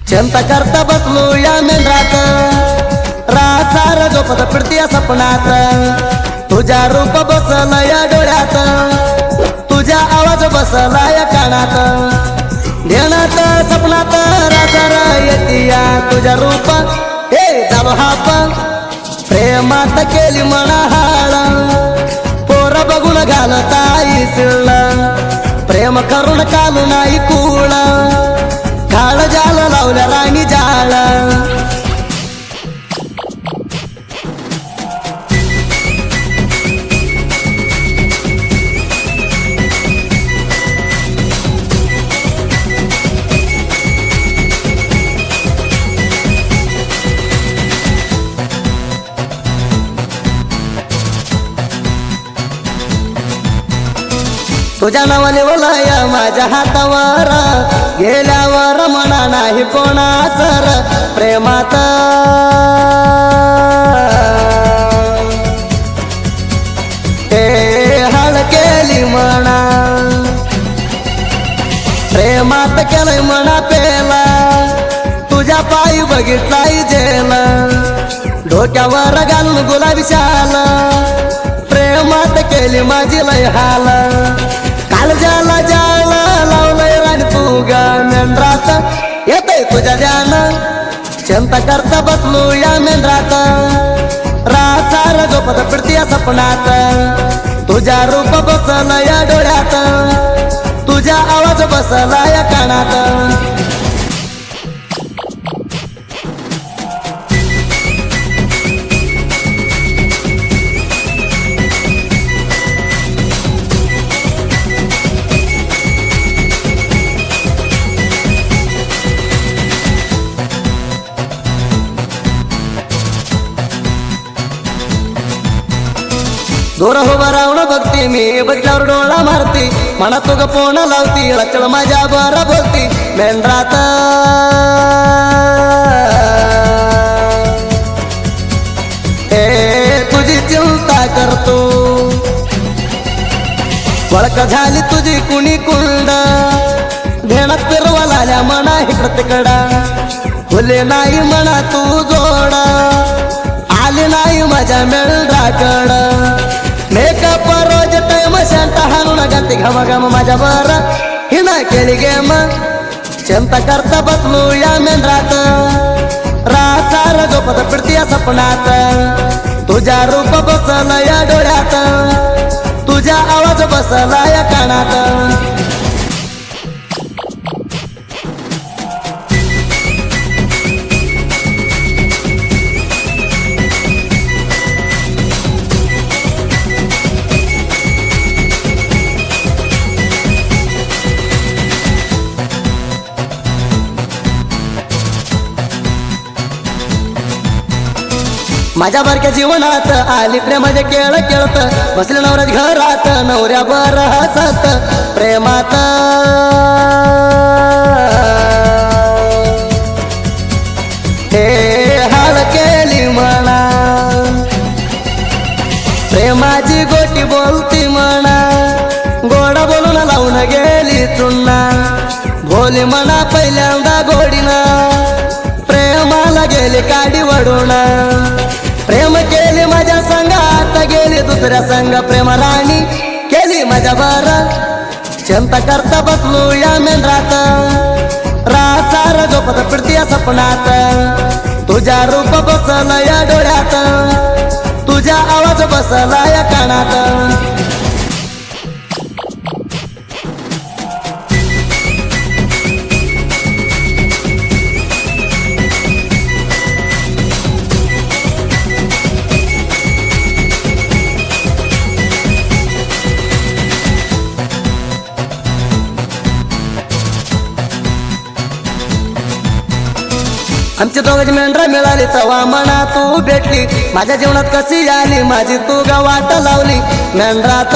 चिंता करता बसलो या मेंढरात रासार झोपत फिरती या सपनात तुझ्या रूप बसला या डोळ्यात तुझ्या आवाज बसला या कानात ध्यानात सपनात रासार येतिया तुझ्या रूप हे झालो हाप प्रेमात केली मना हाळ पोर बघून घालता इसळ प्रेम करून कालू नाही कूळ काळ जाल लावल्या राणी जाळ तुझ्या नावाने ओलाया माझ्या हातावर गेल्यावर मना नाही कोणासर प्रेमात ते हाळ केली म्हणा प्रेमात केलंय म्हणा पेला तुझ्या पायी बघितलाय जेल डोक्यावर घालून गुलाबी शाल प्रेमात केली माझी लय हाल काळजाला जाळ लावलंय राणी तू ग मेंढरात येतय तुझ्या ध्यान चिंता करता बसलो या मेंढरात रासार झोपत फिरती या सपनात तुझ्या रूप बसला या डोळ्यात तुझ्या आवाज बसला या कानात दूर उभा राहून बघती मी बघल्यावर डोळा मारती मनात तुग पोण लावती लचल माझ्या बरं बोलती मेंढरात हे तुझी चिंता करतो वळख झाली तुझी कुणी कुंड घेण्यात फिरवाला आल्या मना इकडं तिकडं फुले नाही म्हणा तू जोड आली नाही माझ्या मेंढराकड मेकअप रोज टाइम शांत हाणून घालते घम घम माझ्या बर हिना केली गेम चिंता करता बसलो या मेंढरात रासार झोपत फिरती या सपनात तुझ्या रूप बसला या डोळ्यात तुझ्या आवाज बसला या कानात माझ्या बारक्या जीवनात आली प्रेमाचे खेळ खेळत बसले नवऱ्याच घरात नवऱ्या बर हसत प्रेमात हे हाळ केली म्हणा प्रेमाची गोटी बोलती म्हणा गोडा बोलून लावून गेली चुन्ना भोली म्हणा पहिल्यांदा गोडीना प्रेमाला गेली काडी वडून प्रेम केली माझ्या संगात गेली दुसऱ्या संग प्रेम राणी केली माझ्या बर चिंता करता बसलो या मेंढरात रासार झोपत फिरती या सपनात तुझ्या रूप बसला या डोळ्यात तुझ्या आवाज बसला या कानात आमची दोघांची मेंढरा मिळाली तवा म्हणा तू भेटली माझ्या जीवनात कशी आली माझी तू गा वाट लावली मेंढरात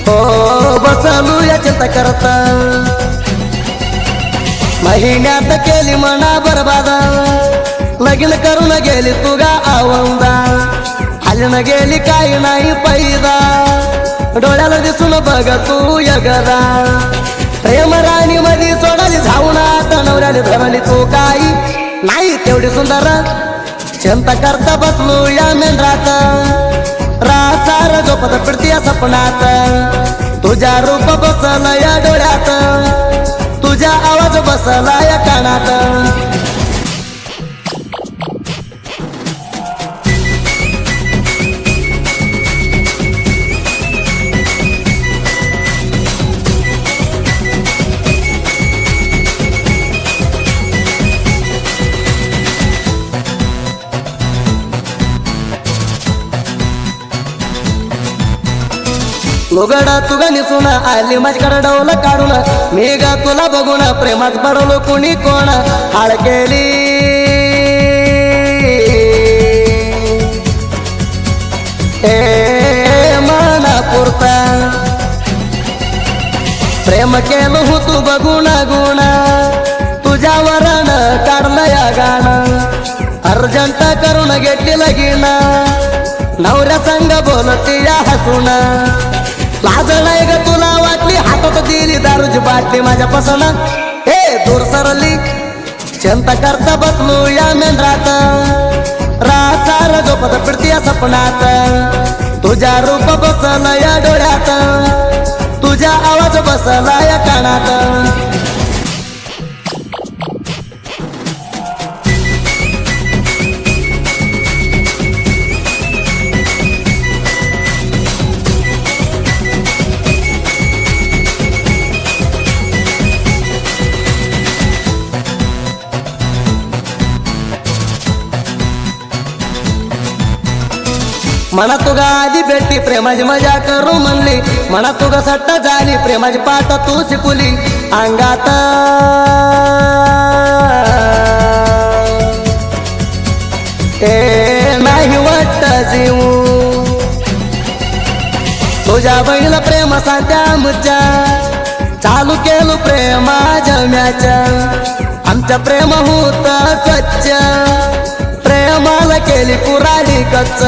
हो बसलू या चिंता करता महिन्यात केली म्हणा बरबाद लगीन करून गेली तुगा आवंदा आली न गेली काही नाही पैदा डोळ्याला दिसून बघ तू यगरा प्रेम राणी मधी सोडाली जाऊन आता नवऱ्याने धरली तू काही नाही तेवढी सुंदर चिंता करता बसलो या मेंढरात रासार झोपत पडती या सपनात तुझ्या रूप बसला या डोळ्यात तुझा आवाज बसला या कानात लुगडा तुगा निसून आली माझ्याकडे डौल काढून मी गा तुला बघून प्रेमात पडलो कुणी कोण हाळ केली मना पुरता प्रेम केलो हो तू बघून गुण तुझ्यावर काढलं या गाणं अर्जंट करून घेतली लगीन नवऱ्या संग बोलती या हसून लाज नाही ग तुला वाटली हातात दिली दारूची बाटली माझ्या पसन हे दूर सरली चिंता करता बसलो या मेंढरात रासार झोपत पडती या सपनात तुझ्या रूप बसला या डोळ्यात तुझा आवाज बसला या कानात मना तुगा आधी भेटली प्रेमाची मजा करू म्हणली मना तुगा सट्ट झाली प्रेमाची पाठ तू शिकवली अंगात नाही वाटत जीव तुझ्या बहिणीला प्रेम सांगत्या मुच्या चालू केलो प्रेमा जम्याच्या आमच्या प्रेम होत स्वच्छ प्रेमाला केली पुराली कच्च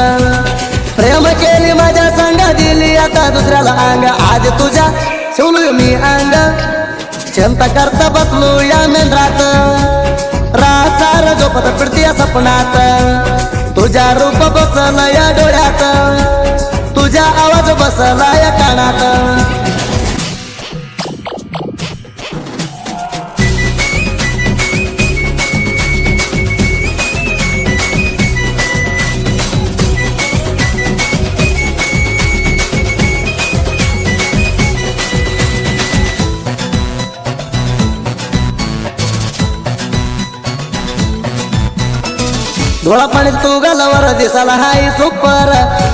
प्रेम केली माझ्या संग दिली आता दुसऱ्याला अंग आज तुझ्या शिवलो मी अंग चिंता करता बसलो या मेंढरात रासार झोपत पडती या सपनात तुझ्या रूप बसला या डोळ्यात तुझा आवाज बसला या कानात डोळा पाणी तू गालावर दिसाला हाय सुपर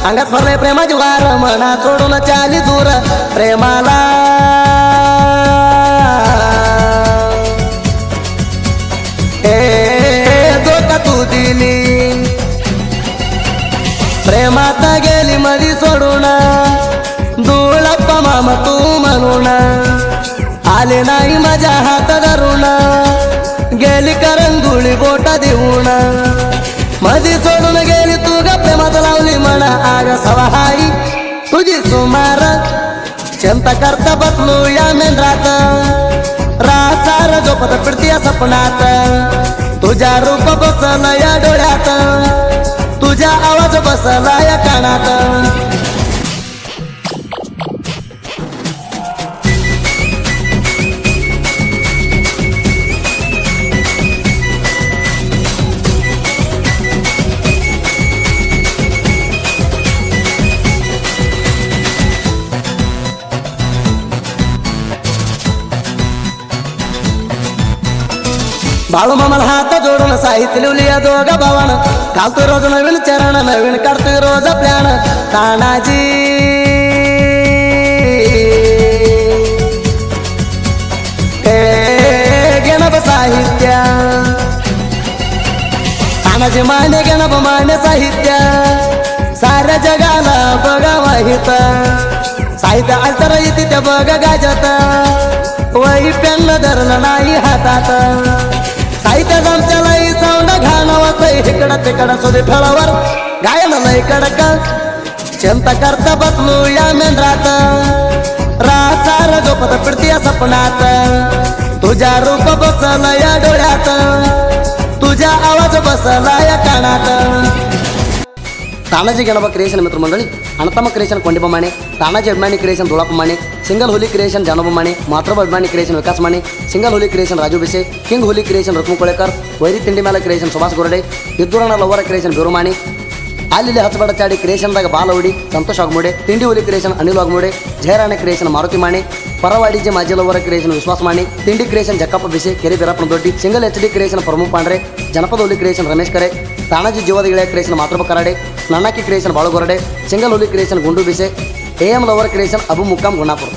अंगात भरले प्रेमाची वार मना सोडून चाली दूर प्रेमाला धोका तू दिली प्रेमात गेली मधी सोडून दुळप्पा मामा तू म्हणून आले नाही माझ्या हात धरून गेली करंगुळी बोटा देऊन मधी सोडून गेली तू ग प्रेमात लावली म्हणा आग सवाहाई तुझी सुमार चिंता करता बसलो या मेंढरात रासार झोपत पडती या सपनात तुझ्या रूप बसला या डोळ्यात तुझा आवाज बसला या कानात बाळू मामाला हात जोडून साहित्य लिवली या दोघा भावानं घालतोय रोज नवीन चरण नवीन काढतोय रोज प्लॅन तानाजी गणप साहित्य तानाजी माने गणप माने साहित्य साऱ्या जगाला बघा माहित साहित्य अलतर येते ते बघा गाजत वही पेन धरलं नाही हातात साहित्य आमच्या लई साऊंड घाणवत इकडं तिकडं सुधी फळावर गायन लय कडक चिंता करता बसलो या मेंढरात रासार झोपत पडतीया सपनात तुझ्या रूप बसला या डोळ्यात तुझ्या आवाज बसला या कानात तानाजी गणबा क्रिएशन मित्र मंडळी अणतम क्रिएशन कोंडिबा माने तानाजी अभिमानी creation Dhulap Mane single holy creation Janoba Mane मातृ अभिमानी creation Vikas Mane single holy creation Raju Bise king holy creation Ratna Kolekar वैरी तिंडिमाला क्रिएशन सुभाष गोरडे विद्युराಣ लवर क्रिएशन बिरू माने ಅಲ್ಲಿ ಹಚ್ಚಬಡ ಚಾಡಿ ಕ್ರಿಯೇಷನ್ದಾಗ ಬಾಲವಡಿ ಸಂತೋಷ್ ವಾಗ್ಮೋಡೆ ತಿಂಡಿ ಹುಲಿ ಕ್ರಿಯೇಷನ್ ಅನಿಲ್ ವಾಗ್ಮೋಡೆ ಜಯರಾಣೆ ಕ್ರಿಯೇಷನ್ ಮಾರುತಿ ಮಾಣಿ ಪರವಾಡಿಜೆ ಮಾಜಿ ಲವರ ಕ್ರಿಯೇಷನ್ ವಿಶ್ವಾಸ ಮಾಣಿ ತಿಂಡಿ ಕ್ರಿಯೇಷನ್ ಜಕ್ಕಪ್ಪ ಬಿಸಿ ಕೆರೆ ಬೀರಪ್ಪನ ದೊಡ್ಡಿ ಸಿಂಗಲ್ HD ಕ್ರಿಯೇಷನ್ ಪ್ರಮುಖ ಪಾಂಡ್ರೆ ಜನಪದ ಹುಲಿ ಕ್ರಿಯೇಷನ್ ರಮೇಶ್ ಕರೆ ತಾನಾಜಿ ಜೀವದ ಗಿಳಿಯ ಕ್ರಿಯೇಷನ್ ಮಾತೃಪ ಕರಾಡೆ ನನ್ನಾಕಿ ಕ್ರಿಯೇಷನ್ ಬಾಳುಗೊರಡೆ ಸಿಂಗಲ್ ಹುಲಿ ಕ್ರಿಯೇಷನ್ ಗುಂಡು Bise AM lover creation Abu ಮುಕ್ಕಾಂ ಗುಣಾಪುರ